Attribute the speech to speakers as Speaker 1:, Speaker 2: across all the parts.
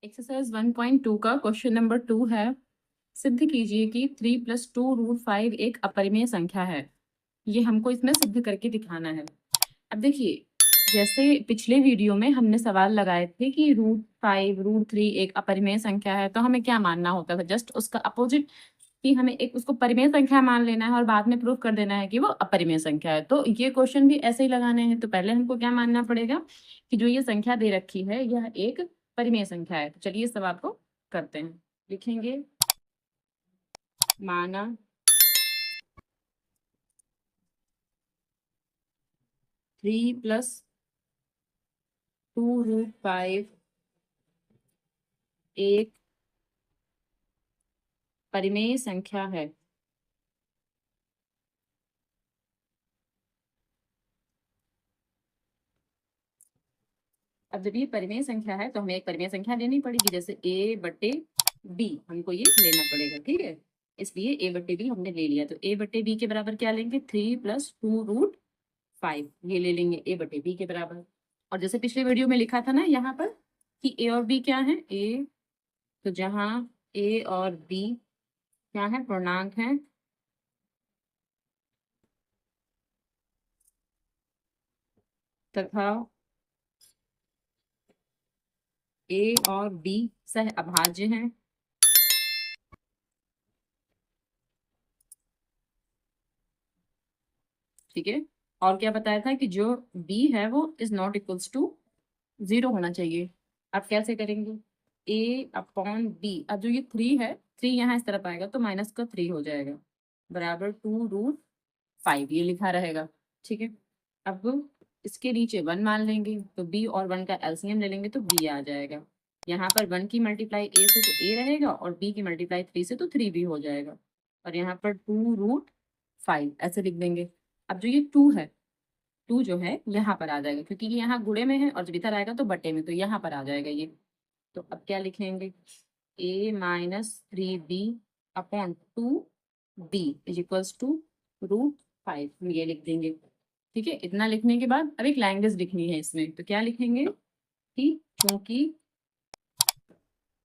Speaker 1: Exercise 1.2 का question number 2 है। सिद्ध कीजिए कि 3 + 2√5 एक अपरिमेय संख्या है। ये हमको इसमें सिद्ध करके दिखाना है। अब देखिए, जैसे पिछले वीडियो में हमने सवाल लगाए थे कि √5 √3 एक अपरिमेय संख्या है, तो हमें क्या मानना होता था? जस्ट उसका अपोजिट, कि हमें एक उसको परिमेय संख्या मान लेना है और बाद में प्रूव कर देना है कि वो अपरिमेय संख्या है। तो ये क्वेश्चन भी ऐसे ही लगाने हैं। तो पहले हमको क्या मानना पड़ेगा कि जो ये संख्या दे रखी है यह एक परिमेय संख्या है। तो चलिए इस सवाल को करते हैं। लिखेंगे माना 3 + 2√5 एक परिमेय संख्या है। अब जब ये परिमेय संख्या है तो हमें एक परिमेय संख्या लेनी पड़ेगी, जैसे a/b हमको ये लेना पड़ेगा, ठीक है। इसलिए a/b हमने ले लिया, तो a/b के बराबर क्या लेंगे? 3 + 2√5 ये ले लेंगे a/b के बराबर। और जैसे पिछले वीडियो में लिखा था ना यहाँ पर कि a और b क्या है? a, तो जहाँ a और b क्या है? पूर्णांक है, तथा a और b सह अभाज्य हैं। ठीक है। और क्या बताया था कि जो b है वो इज नॉट इक्वल्स टू 0 होना चाहिए। आप कैसे करेंगे? a/b, अब जो ये 3 है, 3 यहाँ इस तरफ आएगा तो -3 हो जाएगा, बराबर 2√5 ये लिखा रहेगा। ठीक है। अब इसके नीचे 1 मान लेंगे, तो b और 1 का एलसीएम ले लेंगे तो b आ जाएगा। यहाँ पर 1 की मल्टीप्लाई a से तो a रहेगा, और b की मल्टीप्लाई 3 से तो 3 भी हो जाएगा। और यहाँ पर 2√5 ऐसे लिख देंगे। अब जो ये 2 है, 2 जो है यहाँ पर आ जाएगा, क्योंकि ये यहाँ गुणे में है और जब इधर आएगा तो बटे में, तो यहाँ पर आ जाएगा ये। तो अब क्या लिखेंगे? a-3b/2b = √5 हम ये लिख देंगे। ठीक है। इतना लिखने के बाद अब एक लैंग्वेज लिखनी है इसमें, तो क्या लिखेंगे कि क्योंकि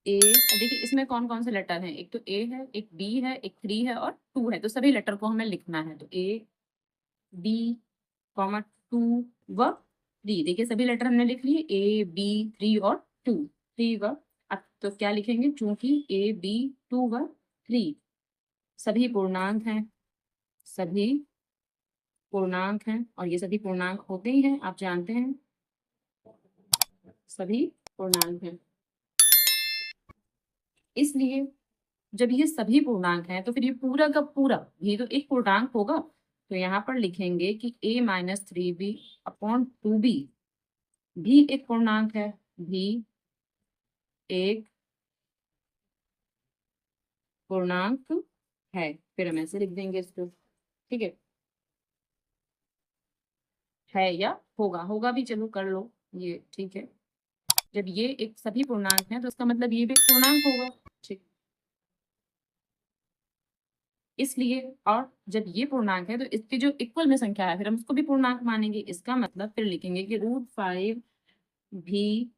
Speaker 1: अब देखिए इसमें कौन कौन से लेटर हैं, एक तो a है, एक b है, एक 3 है और 2 है, तो सभी लेटर को हमें लिखना है। तो a b, 2 व 3, देखिए सभी लेटर हमने लिख लिए, a b 3 और 2, 3 व। अब तो क्या लिखेंगे? चूंकि a b 2 व 3 सभी पूर्णांक हैं, सभी पूर्णांक हैं, और ये सभी पूर्णांक होते ही हैं, आप जानते हैं सभी पूर्णांक हैं। इसलिए जब ये सभी पूर्णांक हैं तो फिर ये पूरा का पूरा ये तो एक पूर्णांक होगा। तो यहाँ पर लिखेंगे कि a-3b/2b भी एक पूर्णांक है, भी एक पूर्णांक है। फिर हम ऐसे लिख देंगे इसको। ठीक है या होगा, होगा भी चलो कर लो ये, ठीक है। जब ये एक सभी पूर्णांक है तो इसका मतलब ये भी एक पूर्णांक होगा। ठीक, इसलिए और जब ये पूर्णांक है तो इसकी जो इक्वल में संख्या है फिर हम उसको भी पूर्णांक मानेंगे। इसका मतलब फिर लिखेंगे कि √5 भी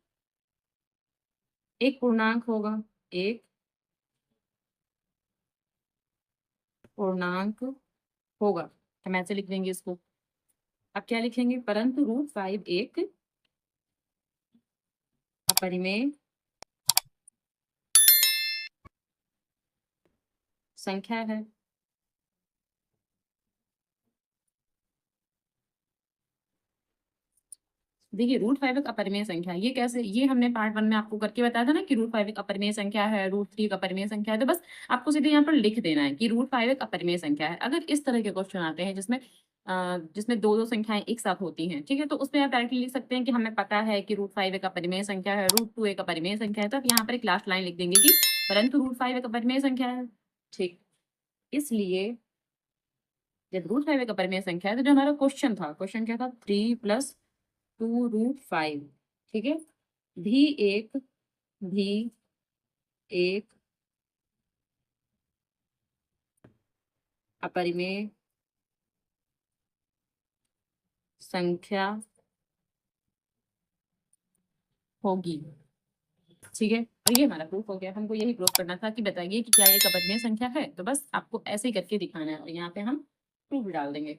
Speaker 1: एक पूर्णांक होगा, एक पूर्णांक होगा। हम ऐसे लिख देंगे इसको। अब क्या लिखेंगे? परंतु √5 एक अपरिमेय संख्या है। देखिए √5 एक अपरिमेय संख्या है, ये कैसे? ये हमने पार्ट 1 में आपको करके बताया था ना कि √5 एक अपरिमेय संख्या है, √3 एक अपरिमेय संख्या है। तो बस आपको सीधे यहाँ पर लिख देना है कि √5 एक अपरिमेय संख्या है। अगर इस तरह के क्वेश्चन आते हैं जिसमें दो दो संख्याएं एक साथ होती हैं, ठीक है, तो उसमें आप डायरेक्टली लिख सकते हैं कि हमें पता है कि √5 एक अपरिमेय संख्या है, √2 एक अपरिमेय संख्या है। तो आप यहाँ पर एक लास्ट लाइन लिख देंगे कि परंतु √5 एक अपरिमेय संख्या है। ठीक, इसलिए जब √5 एक अपरिमेय संख्या है तो जो हमारा क्वेश्चन था, क्वेश्चन क्या था? 3 + 2√5, ठीक है, भी भी एक अपरिमेय संख्या होगी। ठीक है, और ये हमारा प्रूफ हो गया। हमको यही प्रूफ करना था कि बताइए कि क्या ये एक अपरिमेय संख्या है, तो बस आपको ऐसे ही करके दिखाना है और यहाँ पे हम प्रूफ डाल देंगे।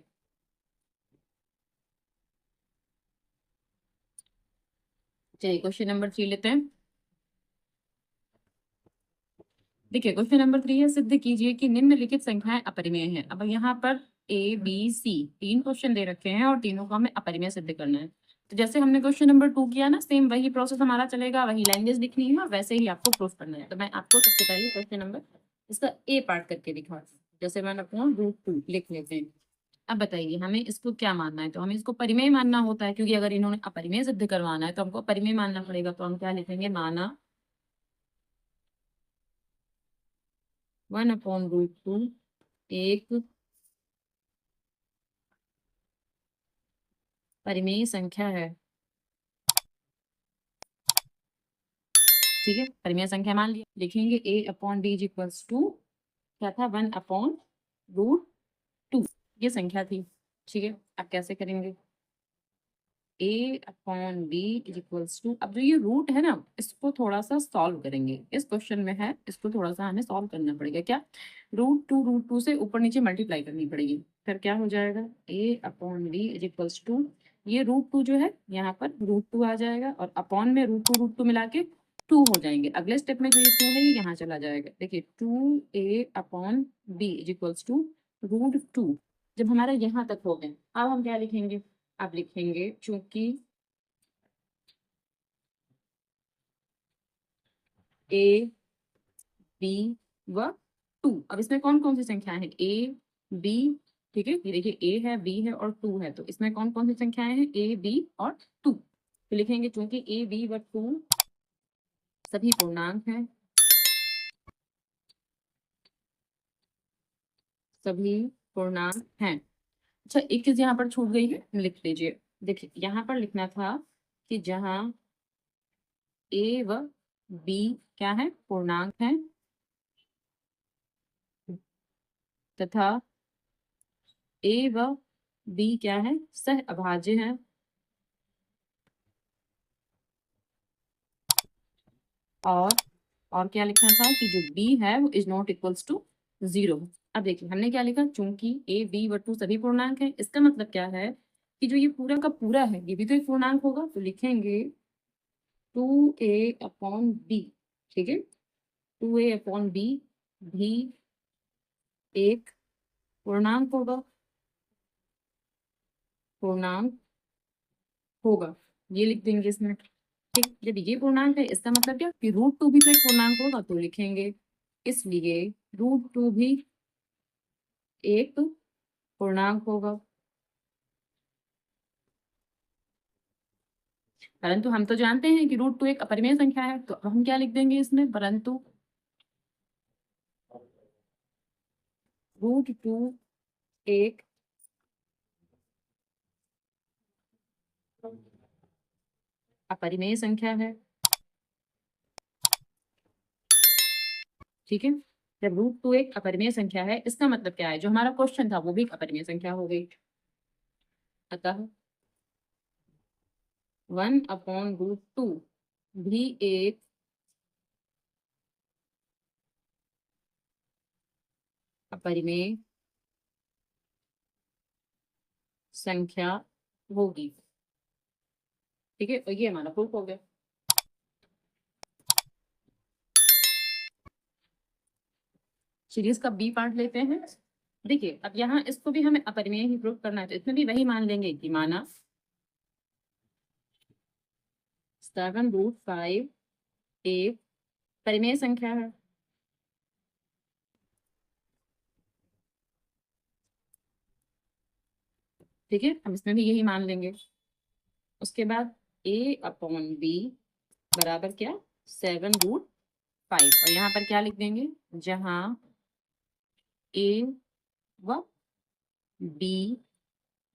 Speaker 1: चलिए क्वेश्चन नंबर 3 लेते हैं। देखिए क्वेश्चन नंबर 3 है, सिद्ध कीजिए कि निम्नलिखित संख्याएं अपरिमेय हैं। अब यहाँ पर ए बी सी 3 क्वेश्चन दे रखे हैं और तीनों को हमें अपरिमेय सिद्ध करना है। तो जैसे हमने क्वेश्चन नंबर 2 किया ना, सेम वही प्रोसेस हमारा चलेगा, वही लैंग्वेज लिखनी है, वैसे ही आपको प्रूफ करना है। तो मैं आपको सबसे पहले क्वेश्चन नंबर इसका ए पार्ट करके दिखा, जैसे मैंने अपना √2 लिख लेते हैं। अब बताइए हमें इसको क्या मानना है, तो हमें इसको परिमेय मानना होता है, क्योंकि अगर इन्होंने अपरिमेय सिद्ध करवाना है तो हमको परिमेय मानना पड़ेगा। तो हम क्या लिखेंगे, माना 1/√2 एक परिमेय संख्या है। ठीक है, परिमेय संख्या मान लिया। लिखेंगे a/b इक्वल्स टू क्या था, 1/√2 ये संख्या थी। ठीक है, अब कैसे करेंगे, a/b इक्वल्स टू, अब जो ये रूट है ना, इसको थोड़ा सा सॉल्व करेंगे। इस क्वेश्चन में है, इसको थोड़ा सा हमें सॉल्व करना पड़ेगा। क्या, √2 से ऊपर नीचे मल्टीप्लाई करनी पड़ेगी। फिर क्या हो जाएगा, a/b इक्वल्स टू, ये √2 जो है यहाँ पर √2 आ जाएगा और अपॉन में √2 मिला के 2 हो जाएंगे। अगले स्टेप में जो ये 2 है ये यहाँ चला जाएगा। देखिए 2a/b इक्वल्स टू √2। जब हमारा यहाँ तक हो गए, अब हम क्या लिखेंगे, अब लिखेंगे चूंकि a b व 2, अब इसमें कौन कौन सी संख्याएं हैं, a b, ठीक है, ये देखिए a है, b है और 2 है, तो इसमें कौन कौन सी संख्याएं हैं, a b और 2। तो लिखेंगे चूंकि a b व 2 सभी पूर्णांक हैं, सभी पूर्णांक हैं। अच्छा एक चीज यहाँ पर छूट गई है, लिख लीजिए। देखिए यहाँ पर लिखना था कि जहाँ a व b क्या है, पूर्णांक है, तथा a व b क्या है, सह अभाज्य है। और क्या लिखना था कि जो b है वो इज नॉट इक्वल्स टू 0। अब देखिए हमने क्या लिखा, चूंकि a b व 2 सभी पूर्णांक है, इसका मतलब क्या है कि जो ये पूरा का पूरा है ये भी तो एक पूर्णांक होगा। तो लिखेंगे 2a/b, ठीक है, 2a/b भी एक पूर्णांक होगा, पूर्णांक होगा, ये लिख देंगे इसमें। ठीक, जब ये पूर्णांक है इसका मतलब क्या कि √2 भी तो एक पूर्णांक होगा, तो लिखेंगे इसलिए √2 भी एक पूर्णांक होगा। परंतु हम तो जानते हैं कि √2 एक अपरिमेय संख्या है, तो अब हम क्या लिख देंगे इसमें, परंतु √2 एक अपरिमेय संख्या है। ठीक है, जब √2 एक अपरिमेय संख्या है, इसका मतलब क्या है, जो हमारा क्वेश्चन था वो भी एक अपरिमेय संख्या हो गई। अतः 1/√2 भी एक अपरिमेय संख्या होगी। ठीक है, और ये हमारा प्रूफ हो गया। सीरीज का बी पार्ट लेते हैं। देखिए अब यहाँ इसको भी हमें अपरिमेय ही प्रूफ करना है, तो इसमें भी वही मान लेंगे कि माना 7√5 एक परिमेय संख्या है। ठीक है, हम इसमें भी यही मान लेंगे। उसके बाद a/b बराबर क्या, 7√5, और यहाँ पर क्या लिख देंगे, जहाँ a व b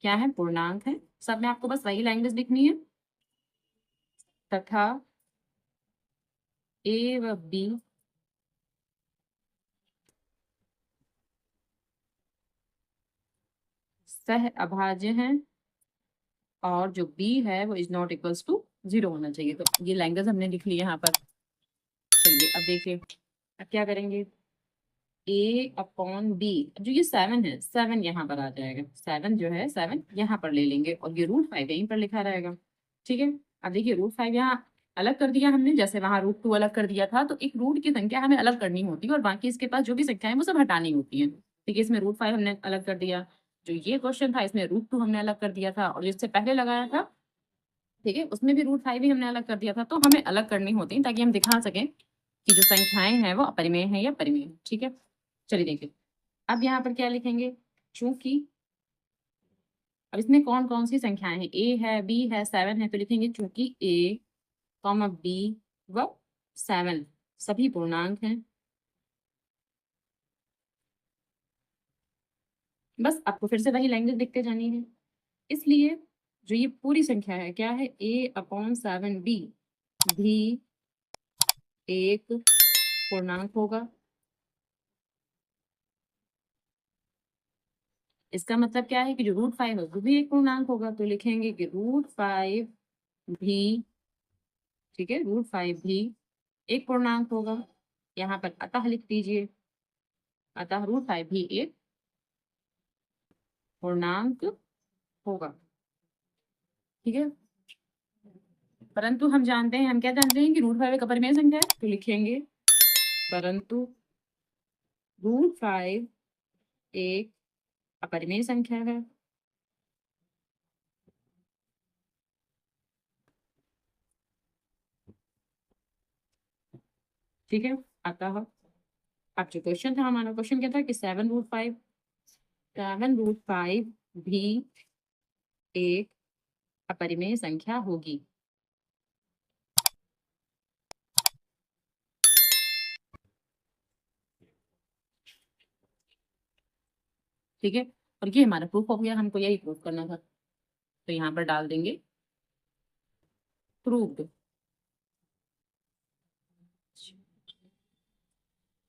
Speaker 1: क्या है, पूर्णांक है। सब में आपको बस वही लैंग्वेज लिखनी है, तथा a व b सह अभाज्य हैं और जो b है वो इज नॉट इक्वल्स टू 0 होना चाहिए। तो ये लैंग्वेज हमने लिख ली यहाँ पर। देखिए अब क्या करेंगे, ए अपॉन बी, जो ये 7 है 7 यहाँ पर आ जाएगा, 7 जो है 7 यहाँ पर ले लेंगे और ये √5 यहीं पर लिखा रहेगा। ठीक है, अब देखिए √5 यहाँ अलग कर दिया हमने, जैसे वहाँ √2 अलग कर दिया था, तो एक रूट की संख्या हमें अलग करनी होती है और बाकी इसके पास जो भी संख्या है वो सब हटानी होती है। ठीक है, इसमें √5 हमने अलग कर दिया, जो ये क्वेश्चन था इसमें √2 हमने अलग कर दिया था, और जिससे पहले लगाया था ठीक है उसमें भी √5 ही हमने अलग कर दिया था। तो हमें अलग करनी होती है ताकि हम दिखा सकें कि जो संख्याएं हैं वो अपरिमेय हैं या परिमेय हैं। ठीक है, चलिए देखिए अब यहाँ पर क्या लिखेंगे, चूंकि अब इसमें कौन कौन सी संख्याएं हैं, ए है, बी है, 7 है, तो लिखेंगे चूंकि ए कॉमा बी व 7 सभी पूर्णांक हैं। बस आपको फिर से वही लैंग्वेज लिखते जानी है, इसलिए जो ये पूरी संख्या है क्या है, ए अपॉन 7 बी भी एक पूर्णांक होगा। इसका मतलब क्या है कि जो √5 है वो भी एक पूर्णांक होगा, तो लिखेंगे कि √5 भी, ठीक है, √5 भी एक पूर्णांक होगा। यहाँ पर अतः लिख दीजिए, अतः √5 भी एक पूर्णांक होगा। ठीक है, परंतु हम जानते हैं, हम क्या जानते हैं कि √5 एक अपरिमेय संख्या है, तो लिखेंगे परंतु √5 एक अपरिमेय संख्या है। ठीक है, अतः अब जो क्वेश्चन था हमारा, क्वेश्चन क्या था कि 7√5 भी एक अपरिमेय संख्या होगी। ठीक है, और ये हमारा प्रूफ हो गया, हमको यही प्रूफ करना था, तो यहाँ पर डाल देंगे प्रूव्ड।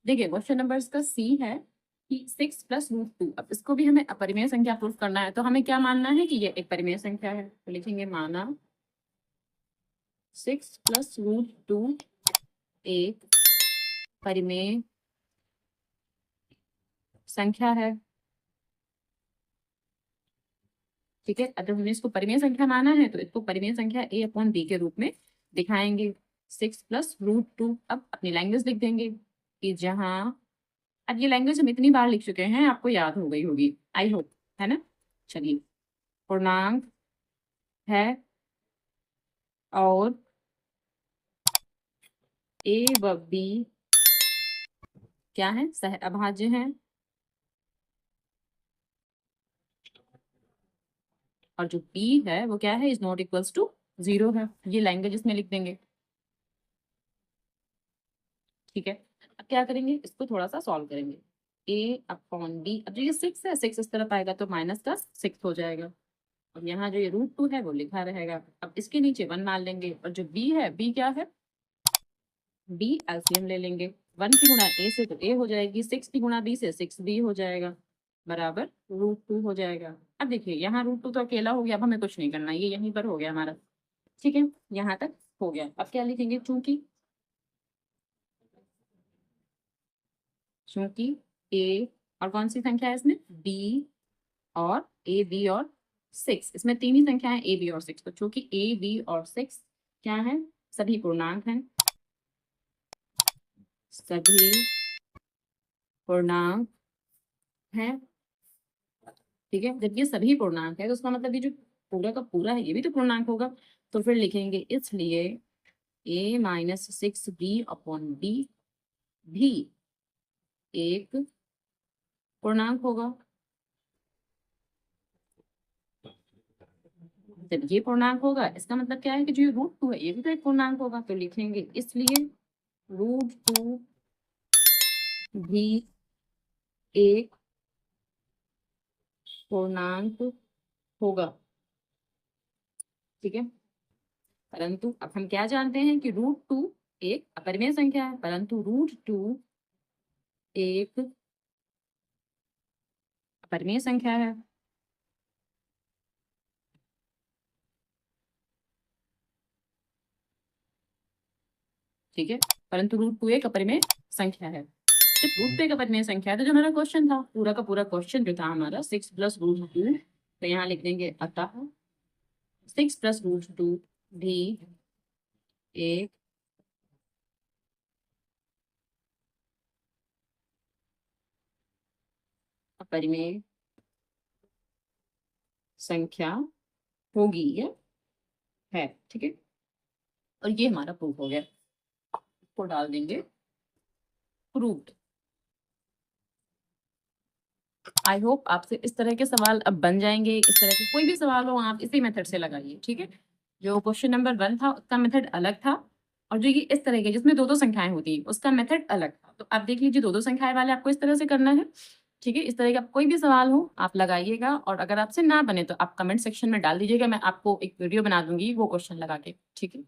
Speaker 1: देखिए क्वेश्चन नंबर इसका सी है कि 6 + √2, अब इसको भी हमें अपरिमेय संख्या प्रूफ करना है, तो हमें क्या मानना है कि ये एक परिमेय संख्या है, तो लिखेंगे माना 6 + √2 एक परिमेय संख्या है। ठीक है, अगर हमने इसको परिमेय संख्या माना है तो इसको परिमेय संख्या a अपॉन b के रूप में दिखाएंगे। 6 + √2, अब अपनी लैंग्वेज लिख देंगे कि जहां, अब ये लैंग्वेज हम इतनी बार लिख चुके हैं आपको याद हो गई होगी, आई होप, है ना। चलिए, पूर्णांक है और a व b क्या है, सह अभाज्य हैं, और जो b है वो क्या है, इज नॉट इक्वल्स टू 0 है। ये लैंग्वेज इसमें लिख देंगे। ठीक है, अब क्या करेंगे, इसको थोड़ा सा सॉल्व करेंगे। a अपॉन b, अब जो ये 6 है 6 इस तरफ आएगा तो माइनस का 6 हो जाएगा, और यहाँ जो ये √2 है वो लिखा रहेगा। अब इसके नीचे 1 मान लेंगे, और जो b है, b क्या है, b एलसीएम ले लेंगे। 1 की गुणा a से तो a हो जाएगी, 6 की गुणा b से 6b हो जाएगा, बराबर √2 हो जाएगा। अब देखिए यहाँ √2 तो अकेला हो गया, अब हमें कुछ नहीं करना, ये यहीं पर हो गया हमारा। ठीक है, यहाँ तक हो गया। अब क्या लिखेंगे, चूंकि चूंकि a और कौन सी संख्या है इसमें, b और a b और 6, इसमें तीन ही संख्या है a b और 6, तो चूंकि a b और 6 क्या है, सभी पूर्णांक हैं, सभी पूर्णांक हैं। ठीक है, जब ये सभी पूर्णांक है तो उसका मतलब ये जो पूरा का पूरा है ये भी तो पूर्णांक होगा, तो फिर लिखेंगे इसलिए a-6b अपॉन b भी एक पूर्णांक होगा। जब ये पूर्णांक होगा इसका मतलब क्या है कि जो ये √2 है ये भी तो एक पूर्णांक होगा, तो लिखेंगे इसलिए √2 भी एक पूर्णांक होगा। ठीक है, परंतु अब हम क्या जानते हैं कि √2 एक अपरिमेय संख्या है, परंतु √2 एक अपरिमेय संख्या है। ठीक है, परंतु रूट 2 एक अपरिमेय संख्या है। जब रूट 2 एक अपरिमेय संख्या है तो जो हमारा क्वेश्चन था, पूरा का पूरा क्वेश्चन जो था हमारा 6 प्लस रूट 2, तो यहाँ लिख देंगे अतः 6 प्लस रूट 2 भी एक अपरिमेय संख्या होगी, ये है, ठीक है। और ये हमारा प्रूफ हो गया, इसको डाल देंगे प्रूफ। आई होप आपसे इस तरह के सवाल अब बन जाएंगे। इस तरह के कोई भी सवाल हो आप इसी मेथड से लगाइए, ठीक है। जो क्वेश्चन नंबर 1 था उसका मेथड अलग था, और जो ये इस तरह के जिसमें दो दो संख्याएं होती है उसका मेथड अलग था। तो आप देख लीजिए, दो दो संख्याएं वाले आपको इस तरह से करना है, ठीक है। इस तरह का कोई भी सवाल हो आप लगाइएगा, और अगर आपसे ना बने तो आप कमेंट सेक्शन में डाल दीजिएगा, मैं आपको एक वीडियो बना दूंगी वो क्वेश्चन लगा के, ठीक है।